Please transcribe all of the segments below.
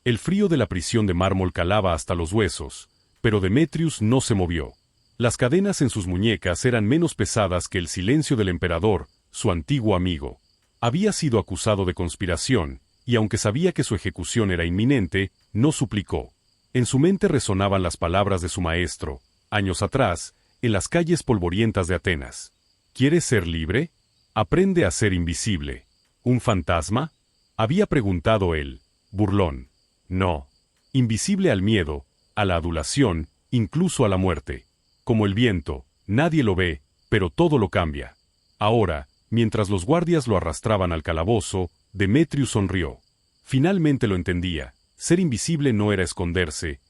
El frío de la prisión de mármol calaba hasta los huesos, pero Demetrius no se movió. Las cadenas en sus muñecas eran menos pesadas que el silencio del emperador, su antiguo amigo. Había sido acusado de conspiración, y aunque sabía que su ejecución era inminente, no suplicó. En su mente resonaban las palabras de su maestro, años atrás, en las calles polvorientas de Atenas. ¿Quieres ser libre? Aprende a ser invisible. ¿Un fantasma? Había preguntado él, burlón. No. Invisible al miedo, a la adulación, incluso a la muerte. Como el viento, nadie lo ve, pero todo lo cambia. Ahora, mientras los guardias lo arrastraban al calabozo, Demetrius sonrió. Finalmente lo entendía. Ser invisible no era esconderse,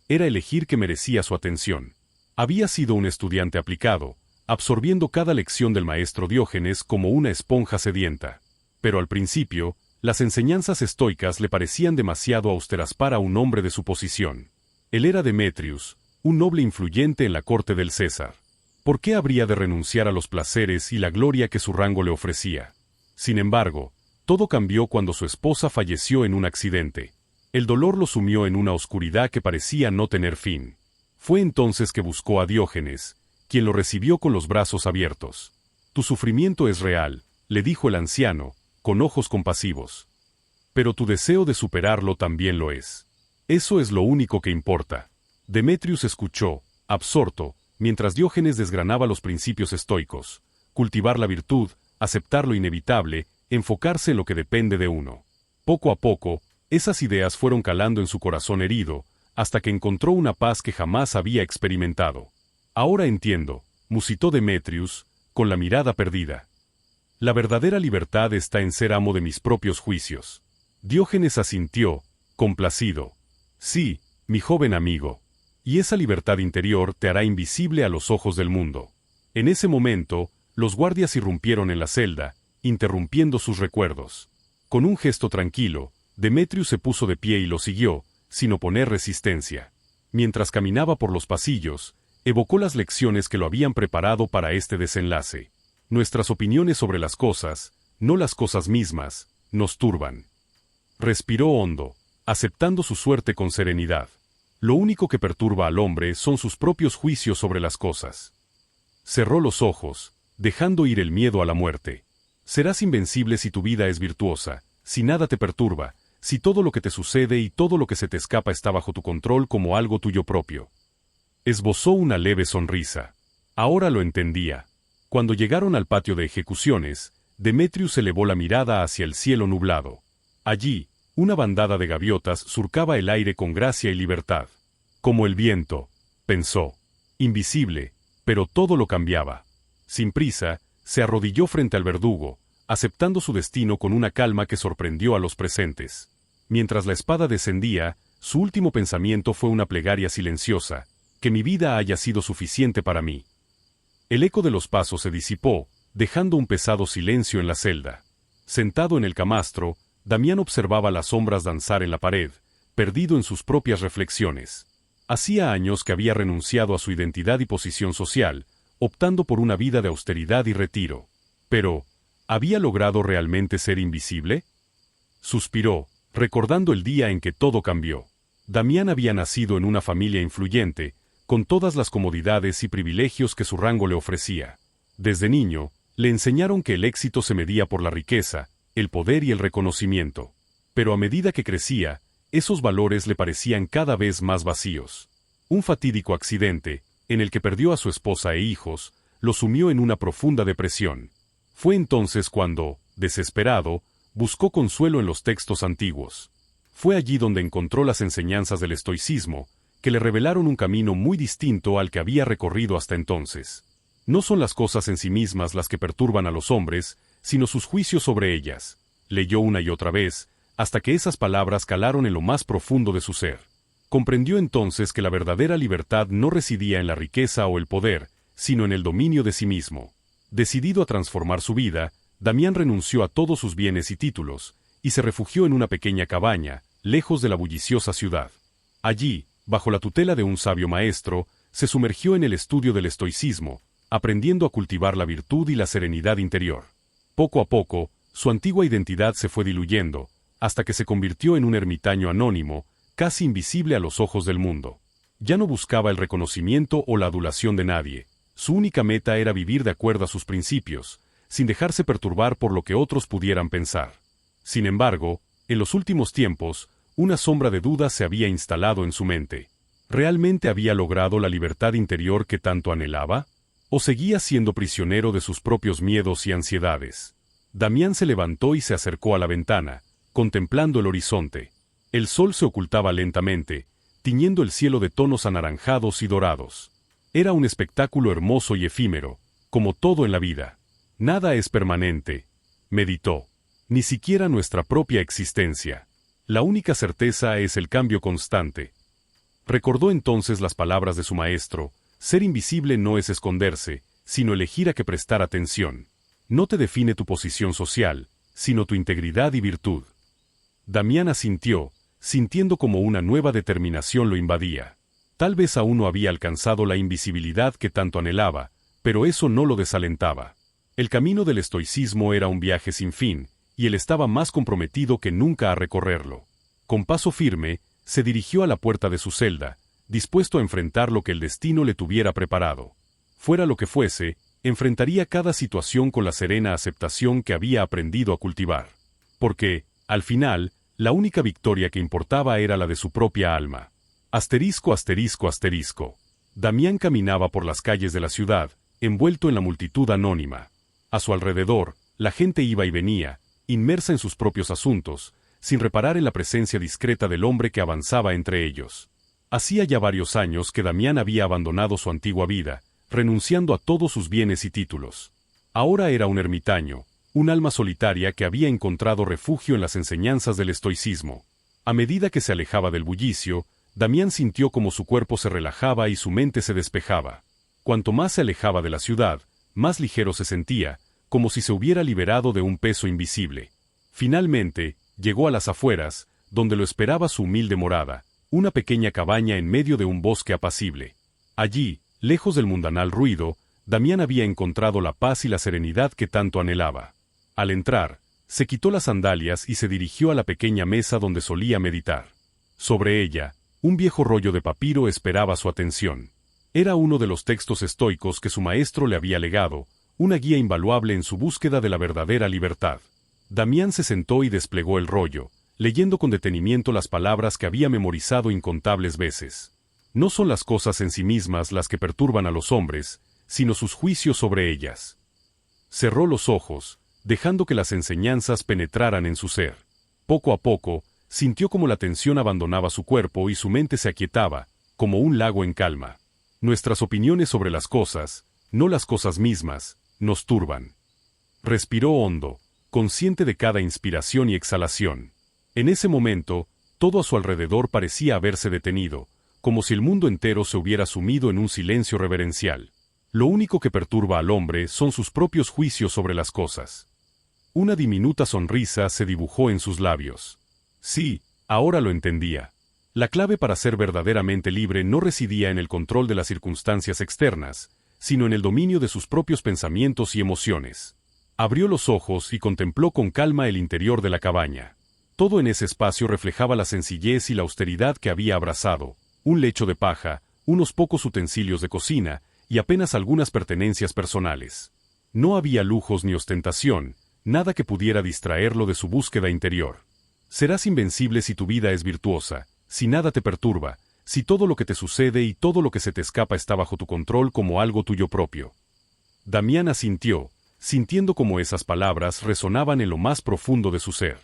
era elegir que merecía su atención. Había sido un estudiante aplicado, absorbiendo cada lección del maestro Diógenes como una esponja sedienta. Pero al principio, las enseñanzas estoicas le parecían demasiado austeras para un hombre de su posición. Él era Demetrius, un noble influyente en la corte del César. ¿Por qué habría de renunciar a los placeres y la gloria que su rango le ofrecía? Sin embargo, todo cambió cuando su esposa falleció en un accidente. El dolor lo sumió en una oscuridad que parecía no tener fin. Fue entonces que buscó a Diógenes, quien lo recibió con los brazos abiertos. Tu sufrimiento es real, le dijo el anciano, con ojos compasivos. Pero tu deseo de superarlo también lo es. Eso es lo único que importa. Demetrius escuchó, absorto, mientras Diógenes desgranaba los principios estoicos. Cultivar la virtud, aceptar lo inevitable, enfocarse en lo que depende de uno. Poco a poco, esas ideas fueron calando en su corazón herido, hasta que encontró una paz que jamás había experimentado. Ahora entiendo, musitó Demetrius, con la mirada perdida. La verdadera libertad está en ser amo de mis propios juicios. Diógenes asintió, complacido. Sí, mi joven amigo. Y esa libertad interior te hará invisible a los ojos del mundo. En ese momento, los guardias irrumpieron en la celda, interrumpiendo sus recuerdos. Con un gesto tranquilo, Demetrius se puso de pie y lo siguió, sin oponer resistencia. Mientras caminaba por los pasillos, evocó las lecciones que lo habían preparado para este desenlace. Nuestras opiniones sobre las cosas, no las cosas mismas, nos turban. Respiró hondo, aceptando su suerte con serenidad. Lo único que perturba al hombre son sus propios juicios sobre las cosas. Cerró los ojos, dejando ir el miedo a la muerte. Serás invencible si tu vida es virtuosa, si nada te perturba, si todo lo que te sucede y todo lo que se te escapa está bajo tu control como algo tuyo propio. Esbozó una leve sonrisa. Ahora lo entendía. Cuando llegaron al patio de ejecuciones, Demetrius elevó la mirada hacia el cielo nublado. Allí, una bandada de gaviotas surcaba el aire con gracia y libertad. Como el viento, pensó. Invisible, pero todo lo cambiaba. Sin prisa, se arrodilló frente al verdugo, aceptando su destino con una calma que sorprendió a los presentes. Mientras la espada descendía, su último pensamiento fue una plegaria silenciosa, que mi vida haya sido suficiente para mí. El eco de los pasos se disipó, dejando un pesado silencio en la celda. Sentado en el camastro, Damián observaba las sombras danzar en la pared, perdido en sus propias reflexiones. Hacía años que había renunciado a su identidad y posición social, optando por una vida de austeridad y retiro. Pero, ¿había logrado realmente ser invisible? Suspiró, recordando el día en que todo cambió. Damián había nacido en una familia influyente, con todas las comodidades y privilegios que su rango le ofrecía. Desde niño, le enseñaron que el éxito se medía por la riqueza, el poder y el reconocimiento. Pero a medida que crecía, esos valores le parecían cada vez más vacíos. Un fatídico accidente, en el que perdió a su esposa e hijos, lo sumió en una profunda depresión. Fue entonces cuando, desesperado, buscó consuelo en los textos antiguos. Fue allí donde encontró las enseñanzas del estoicismo, que le revelaron un camino muy distinto al que había recorrido hasta entonces. No son las cosas en sí mismas las que perturban a los hombres, sino sus juicios sobre ellas. Leyó una y otra vez, hasta que esas palabras calaron en lo más profundo de su ser. Comprendió entonces que la verdadera libertad no residía en la riqueza o el poder, sino en el dominio de sí mismo. Decidido a transformar su vida, Damián renunció a todos sus bienes y títulos, y se refugió en una pequeña cabaña, lejos de la bulliciosa ciudad. Allí, bajo la tutela de un sabio maestro, se sumergió en el estudio del estoicismo, aprendiendo a cultivar la virtud y la serenidad interior. Poco a poco, su antigua identidad se fue diluyendo, hasta que se convirtió en un ermitaño anónimo, casi invisible a los ojos del mundo. Ya no buscaba el reconocimiento o la adulación de nadie. Su única meta era vivir de acuerdo a sus principios, sin dejarse perturbar por lo que otros pudieran pensar. Sin embargo, en los últimos tiempos, una sombra de duda se había instalado en su mente. ¿Realmente había logrado la libertad interior que tanto anhelaba? ¿O seguía siendo prisionero de sus propios miedos y ansiedades? Damián se levantó y se acercó a la ventana, contemplando el horizonte. El sol se ocultaba lentamente, tiñendo el cielo de tonos anaranjados y dorados. Era un espectáculo hermoso y efímero, como todo en la vida. Nada es permanente, meditó. Ni siquiera nuestra propia existencia. La única certeza es el cambio constante. Recordó entonces las palabras de su maestro: ser invisible no es esconderse, sino elegir a qué prestar atención. No te define tu posición social, sino tu integridad y virtud. Damián asintió, sintiendo como una nueva determinación lo invadía. Tal vez aún no había alcanzado la invisibilidad que tanto anhelaba, pero eso no lo desalentaba. El camino del estoicismo era un viaje sin fin, y él estaba más comprometido que nunca a recorrerlo. Con paso firme, se dirigió a la puerta de su celda, dispuesto a enfrentar lo que el destino le tuviera preparado. Fuera lo que fuese, enfrentaría cada situación con la serena aceptación que había aprendido a cultivar. Porque, al final, la única victoria que importaba era la de su propia alma. Asterisco, asterisco, asterisco. Damián caminaba por las calles de la ciudad, envuelto en la multitud anónima. A su alrededor, la gente iba y venía, inmersa en sus propios asuntos, sin reparar en la presencia discreta del hombre que avanzaba entre ellos. Hacía ya varios años que Damián había abandonado su antigua vida, renunciando a todos sus bienes y títulos. Ahora era un ermitaño, un alma solitaria que había encontrado refugio en las enseñanzas del estoicismo. A medida que se alejaba del bullicio, Damián sintió como su cuerpo se relajaba y su mente se despejaba. Cuanto más se alejaba de la ciudad, más ligero se sentía, como si se hubiera liberado de un peso invisible. Finalmente, llegó a las afueras, donde lo esperaba su humilde morada, una pequeña cabaña en medio de un bosque apacible. Allí, lejos del mundanal ruido, Damián había encontrado la paz y la serenidad que tanto anhelaba. Al entrar, se quitó las sandalias y se dirigió a la pequeña mesa donde solía meditar. Sobre ella, un viejo rollo de papiro esperaba su atención. Era uno de los textos estoicos que su maestro le había legado, una guía invaluable en su búsqueda de la verdadera libertad. Damián se sentó y desplegó el rollo, leyendo con detenimiento las palabras que había memorizado incontables veces. No son las cosas en sí mismas las que perturban a los hombres, sino sus juicios sobre ellas. Cerró los ojos, dejando que las enseñanzas penetraran en su ser. Poco a poco, sintió como la tensión abandonaba su cuerpo y su mente se aquietaba, como un lago en calma. Nuestras opiniones sobre las cosas, no las cosas mismas, nos turban. Respiró hondo, consciente de cada inspiración y exhalación. En ese momento, todo a su alrededor parecía haberse detenido, como si el mundo entero se hubiera sumido en un silencio reverencial. Lo único que perturba al hombre son sus propios juicios sobre las cosas. Una diminuta sonrisa se dibujó en sus labios. Sí, ahora lo entendía. La clave para ser verdaderamente libre no residía en el control de las circunstancias externas, sino en el dominio de sus propios pensamientos y emociones. Abrió los ojos y contempló con calma el interior de la cabaña. Todo en ese espacio reflejaba la sencillez y la austeridad que había abrazado: un lecho de paja, unos pocos utensilios de cocina y apenas algunas pertenencias personales. No había lujos ni ostentación, nada que pudiera distraerlo de su búsqueda interior. Serás invencible si tu vida es virtuosa, si nada te perturba, si todo lo que te sucede y todo lo que se te escapa está bajo tu control como algo tuyo propio. Damián asintió, sintiendo como esas palabras resonaban en lo más profundo de su ser.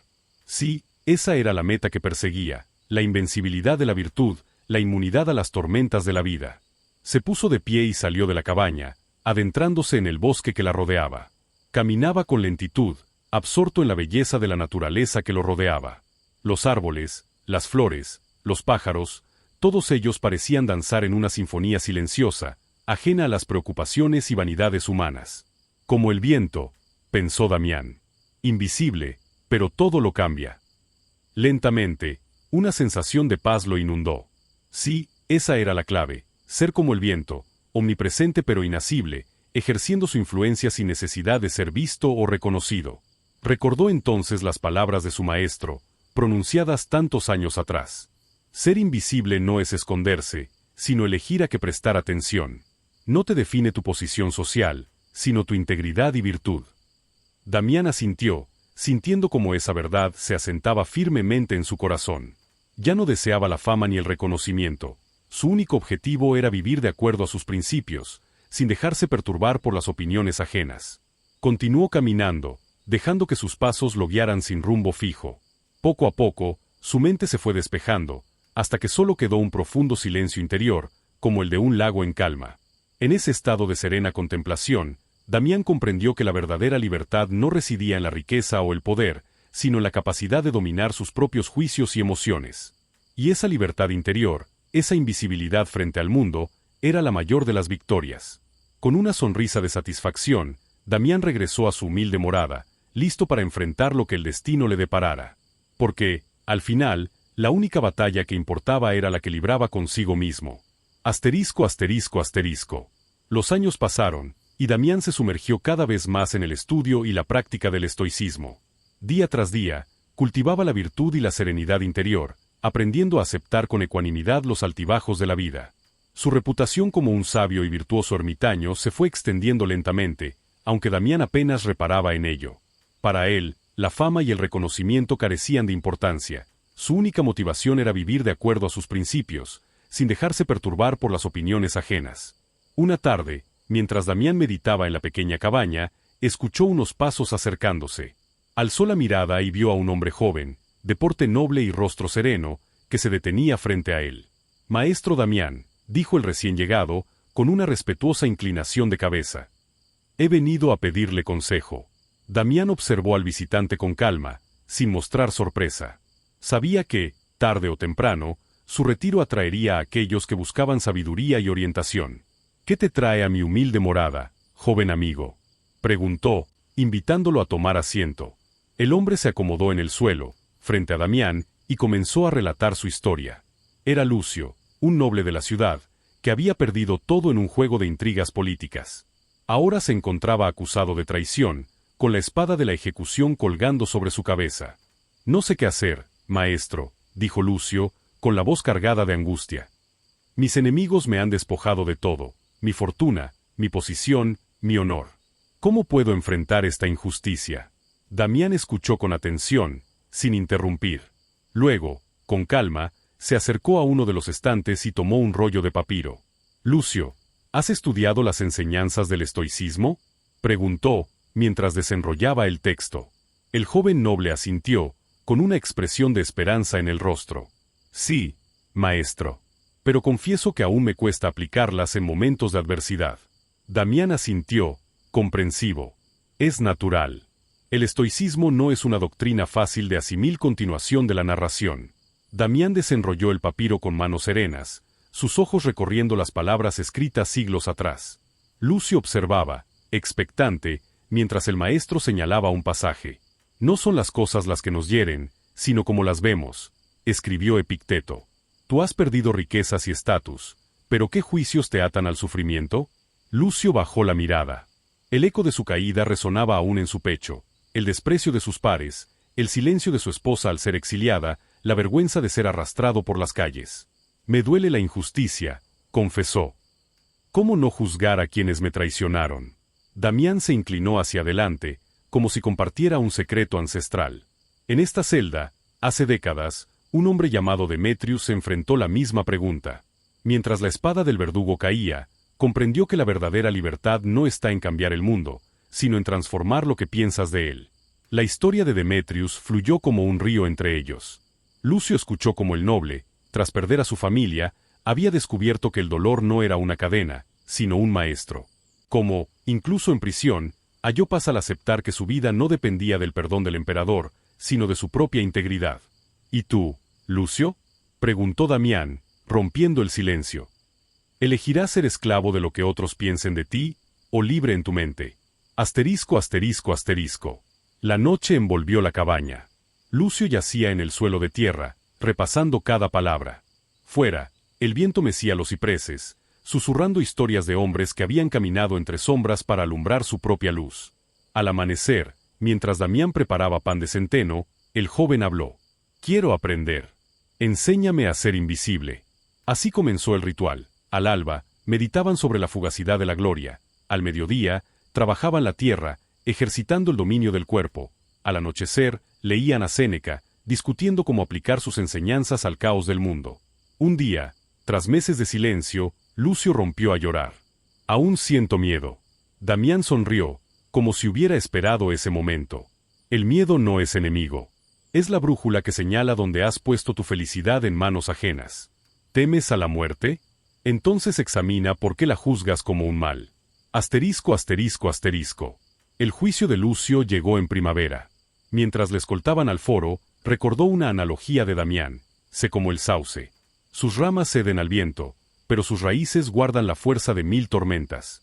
Sí, esa era la meta que perseguía, la invencibilidad de la virtud, la inmunidad a las tormentas de la vida. Se puso de pie y salió de la cabaña, adentrándose en el bosque que la rodeaba. Caminaba con lentitud, absorto en la belleza de la naturaleza que lo rodeaba. Los árboles, las flores, los pájaros, todos ellos parecían danzar en una sinfonía silenciosa, ajena a las preocupaciones y vanidades humanas. Como el viento, pensó Damián. Invisible, pero todo lo cambia. Lentamente, una sensación de paz lo inundó. Sí, esa era la clave, ser como el viento, omnipresente pero inasible, ejerciendo su influencia sin necesidad de ser visto o reconocido. Recordó entonces las palabras de su maestro, pronunciadas tantos años atrás. Ser invisible no es esconderse, sino elegir a qué prestar atención. No te define tu posición social, sino tu integridad y virtud. Damián asintió, sintiendo como esa verdad se asentaba firmemente en su corazón. Ya no deseaba la fama ni el reconocimiento. Su único objetivo era vivir de acuerdo a sus principios, sin dejarse perturbar por las opiniones ajenas. Continuó caminando, dejando que sus pasos lo guiaran sin rumbo fijo. Poco a poco, su mente se fue despejando, hasta que solo quedó un profundo silencio interior, como el de un lago en calma. En ese estado de serena contemplación, Damián comprendió que la verdadera libertad no residía en la riqueza o el poder, sino en la capacidad de dominar sus propios juicios y emociones. Y esa libertad interior, esa invisibilidad frente al mundo, era la mayor de las victorias. Con una sonrisa de satisfacción, Damián regresó a su humilde morada, listo para enfrentar lo que el destino le deparara. Porque, al final, la única batalla que importaba era la que libraba consigo mismo. Asterisco, asterisco, asterisco. Los años pasaron, y Damián se sumergió cada vez más en el estudio y la práctica del estoicismo. Día tras día, cultivaba la virtud y la serenidad interior, aprendiendo a aceptar con ecuanimidad los altibajos de la vida. Su reputación como un sabio y virtuoso ermitaño se fue extendiendo lentamente, aunque Damián apenas reparaba en ello. Para él, la fama y el reconocimiento carecían de importancia. Su única motivación era vivir de acuerdo a sus principios, sin dejarse perturbar por las opiniones ajenas. Una tarde, mientras Damián meditaba en la pequeña cabaña, escuchó unos pasos acercándose. Alzó la mirada y vio a un hombre joven, de porte noble y rostro sereno, que se detenía frente a él. «Maestro Damián», dijo el recién llegado, con una respetuosa inclinación de cabeza. «He venido a pedirle consejo». Damián observó al visitante con calma, sin mostrar sorpresa. Sabía que, tarde o temprano, su retiro atraería a aquellos que buscaban sabiduría y orientación. «¿Qué te trae a mi humilde morada, joven amigo?», preguntó, invitándolo a tomar asiento. El hombre se acomodó en el suelo, frente a Damián, y comenzó a relatar su historia. Era Lucio, un noble de la ciudad, que había perdido todo en un juego de intrigas políticas. Ahora se encontraba acusado de traición, con la espada de la ejecución colgando sobre su cabeza. «No sé qué hacer, maestro», dijo Lucio, con la voz cargada de angustia. «Mis enemigos me han despojado de todo, mi fortuna, mi posición, mi honor. ¿Cómo puedo enfrentar esta injusticia?». Damián escuchó con atención, sin interrumpir. Luego, con calma, se acercó a uno de los estantes y tomó un rollo de papiro. «Lucio, ¿has estudiado las enseñanzas del estoicismo?», preguntó, mientras desenrollaba el texto. El joven noble asintió, con una expresión de esperanza en el rostro. «Sí, maestro. Pero confieso que aún me cuesta aplicarlas en momentos de adversidad». Damián asintió, comprensivo. «Es natural. El estoicismo no es una doctrina fácil de asimilar». Continuación de la narración. Damián desenrolló el papiro con manos serenas, sus ojos recorriendo las palabras escritas siglos atrás. Lucio observaba, expectante, mientras el maestro señalaba un pasaje. «No son las cosas las que nos hieren, sino como las vemos», escribió Epicteto. «Tú has perdido riquezas y estatus, pero ¿qué juicios te atan al sufrimiento?». Lucio bajó la mirada. El eco de su caída resonaba aún en su pecho, el desprecio de sus pares, el silencio de su esposa al ser exiliada, la vergüenza de ser arrastrado por las calles. «Me duele la injusticia», confesó. «¿Cómo no juzgar a quienes me traicionaron?». Damián se inclinó hacia adelante, como si compartiera un secreto ancestral. En esta celda, hace décadas, un hombre llamado Demetrius se enfrentó la misma pregunta. Mientras la espada del verdugo caía, comprendió que la verdadera libertad no está en cambiar el mundo, sino en transformar lo que piensas de él. La historia de Demetrius fluyó como un río entre ellos. Lucio escuchó cómo el noble, tras perder a su familia, había descubierto que el dolor no era una cadena, sino un maestro. Cómo, incluso en prisión, halló paz al aceptar que su vida no dependía del perdón del emperador, sino de su propia integridad. «¿Y tú, Lucio?», preguntó Damián, rompiendo el silencio. «¿Elegirás ser esclavo de lo que otros piensen de ti, o libre en tu mente?». Asterisco, asterisco, asterisco. La noche envolvió la cabaña. Lucio yacía en el suelo de tierra, repasando cada palabra. Fuera, el viento mecía los cipreses, susurrando historias de hombres que habían caminado entre sombras para alumbrar su propia luz. Al amanecer, mientras Damián preparaba pan de centeno, el joven habló. «Quiero aprender». Enséñame a ser invisible. Así comenzó el ritual. Al alba, meditaban sobre la fugacidad de la gloria. Al mediodía, trabajaban la tierra, ejercitando el dominio del cuerpo. Al anochecer, leían a Séneca, discutiendo cómo aplicar sus enseñanzas al caos del mundo. Un día, tras meses de silencio, Lucio rompió a llorar. Aún siento miedo. Damián sonrió, como si hubiera esperado ese momento. El miedo no es enemigo. Es la brújula que señala dónde has puesto tu felicidad en manos ajenas. ¿Temes a la muerte? Entonces examina por qué la juzgas como un mal. Asterisco, asterisco, asterisco. El juicio de Lucio llegó en primavera. Mientras le escoltaban al foro, recordó una analogía de Damián. Sé como el sauce. Sus ramas ceden al viento, pero sus raíces guardan la fuerza de 1000 tormentas.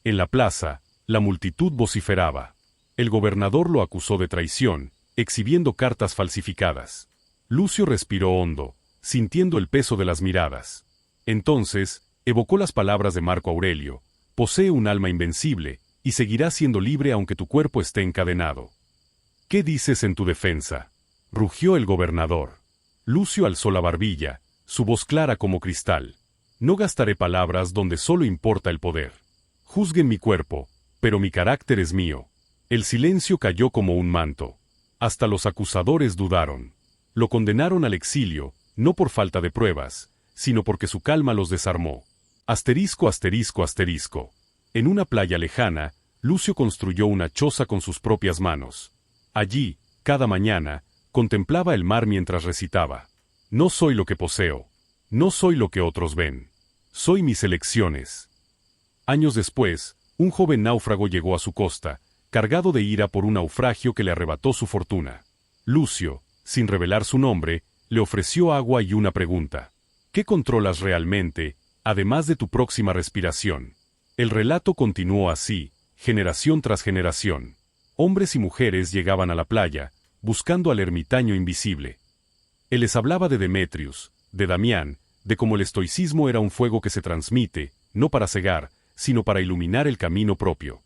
En la plaza, la multitud vociferaba. El gobernador lo acusó de traición, exhibiendo cartas falsificadas. Lucio respiró hondo, sintiendo el peso de las miradas. Entonces, evocó las palabras de Marco Aurelio: posee un alma invencible, y seguirás siendo libre aunque tu cuerpo esté encadenado. ¿Qué dices en tu defensa?, rugió el gobernador. Lucio alzó la barbilla, su voz clara como cristal. No gastaré palabras donde solo importa el poder. Juzguen mi cuerpo, pero mi carácter es mío. El silencio cayó como un manto. Hasta los acusadores dudaron. Lo condenaron al exilio, no por falta de pruebas, sino porque su calma los desarmó. Asterisco, asterisco, asterisco. En una playa lejana, Lucio construyó una choza con sus propias manos. Allí, cada mañana, contemplaba el mar mientras recitaba: no soy lo que poseo. No soy lo que otros ven. Soy mis elecciones. Años después, un joven náufrago llegó a su costa, cargado de ira por un naufragio que le arrebató su fortuna. Lucio, sin revelar su nombre, le ofreció agua y una pregunta: ¿qué controlas realmente, además de tu próxima respiración? El relato continuó así, generación tras generación. Hombres y mujeres llegaban a la playa, buscando al ermitaño invisible. Él les hablaba de Demetrius, de Damián, de cómo el estoicismo era un fuego que se transmite, no para cegar, sino para iluminar el camino propio.